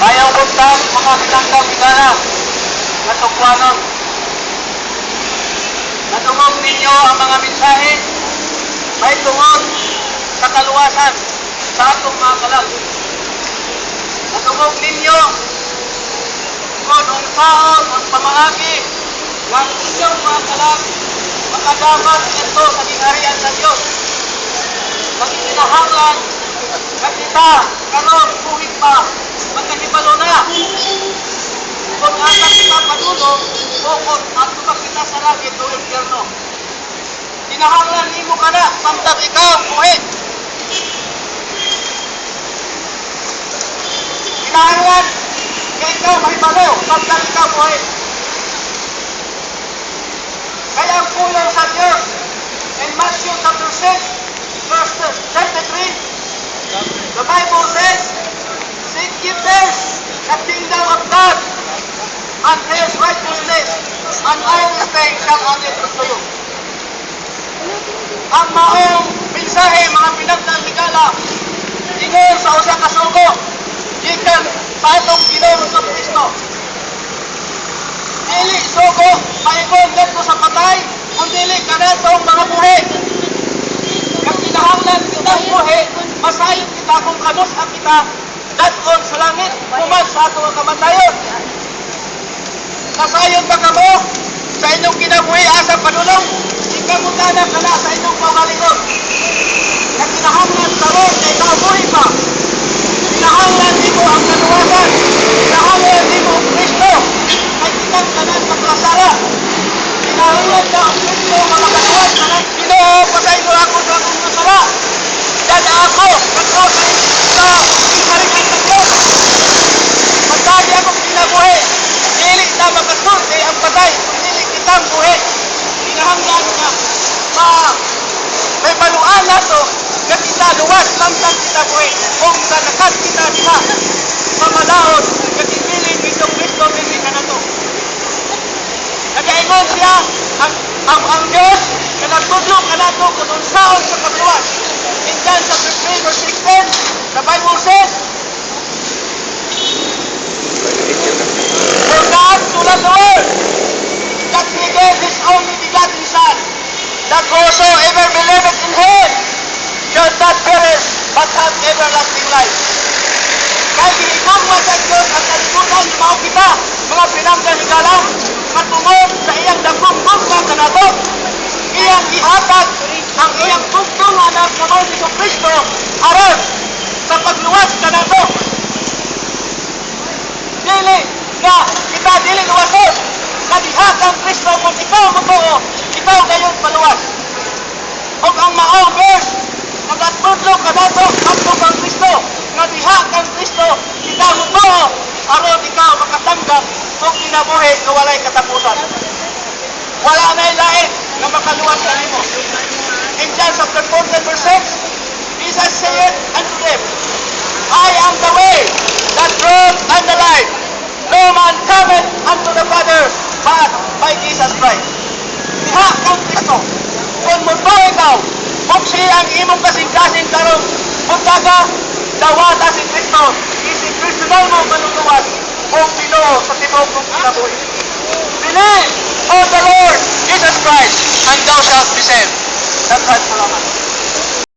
Ayaw buntag mga pinanggang higala at tukwanon. Natungog ninyo ang mga mensahe may tungod sa kaluwasan sa atong mga kalag. Natungog ninyo kung unsaon ang pamahagi ng inyong mga kalag makadapat nito sa gingharian sa Diyos. Pag-itinahanglan na kita karon buhig pa magkahibalo na. Kung asa kita padulong o kung ato pa kita sa langit o impyerno. Kinahanglan nimo kana samtang ikaw buhi. Kinahanglan na ikaw mahibalo samtang ikaw buhi. Kaya ang pulong sa Diyos in Matthew chapter 6 verse 33, the Bible says, seek ye first the kingdom of God and His righteousness, and all these things shall be added unto you. Ang maong mensahe mga pinagdang higala ingon sa usa ka sugo gikan patong Ginoong Kristo. Dili sugo maingon ngadto sa patay kundi dili kanatong mga buhi. Kag kinahanglan kita buhi masayon kita kung kanus ang kita daton sa langit human sa ato nga kamatayon. Kasayon ba kamo sa inyong kinabuhi asa panulong? Ikamutana ka na sa inyong kaugalingon. Na kinahanglan karon kay kaubuhi pa. Kinahanglan nimo ang kaluwasan. Kinahanglan nimo ang Kristo. Kay kitang tanan maglasara. Kinahanglan ka ang Kristo malakaluwas. Ginoo pasaylo ako sa akong nasara. Dada ako kato sa harikan sa Diyos. Pagkali akong kinabuhi. Dili na makatun kay ang patay. Dili kitang buhi. Kinahanglan nga may baluan nato na kita luwas lamang kita buhi. Kung sanakat kita diha sa malahon na kipiling itong Kristo hindi ka na to. Nagaingon siya ang Diyos na nagtudlong ka na to kung unsaon sa kaluwas. In John chapter 3 verse 16, the Bible says, for God so loved the world that He gave His only begotten Son, that whosoever believeth in Him should not perish but have everlasting life. Kaya gihikom mo sa Diyos ang kalibutan ni mao kita, mga pinanggang higala, nga tungod sa iyang dakong bugma kanato, iyang ihatag ang iyang bugtong anak na mao si Kristo aron sa pagluwas kanato. Dili nga kita dili luwason kadiha kang Kristo kung ikaw mutuo ikaw gayon paluwas. Og ang maong verse nagatudlo kanato adto kang Kristo nga diha kang Kristo kita mutuo aron ikaw makatanggap og kinabuhi nga walay katapusan. Wala nay lain nga makaluwas kanimo. In John chapter 14 verse 6, Jesus said unto them, I am the way, the truth, and the life. No man cometh unto the Father but by Jesus Christ. Diha kang Kristo. Kung muto ikaw, kung siya ang imong kasing-kasing karong buntaga, dawata si Kristo, ising personal mo manuluwas kung Ginoo sa tibok kong kinabuhi. Believe on the Lord Jesus Christ and thou shalt be saved. That's right, salamat.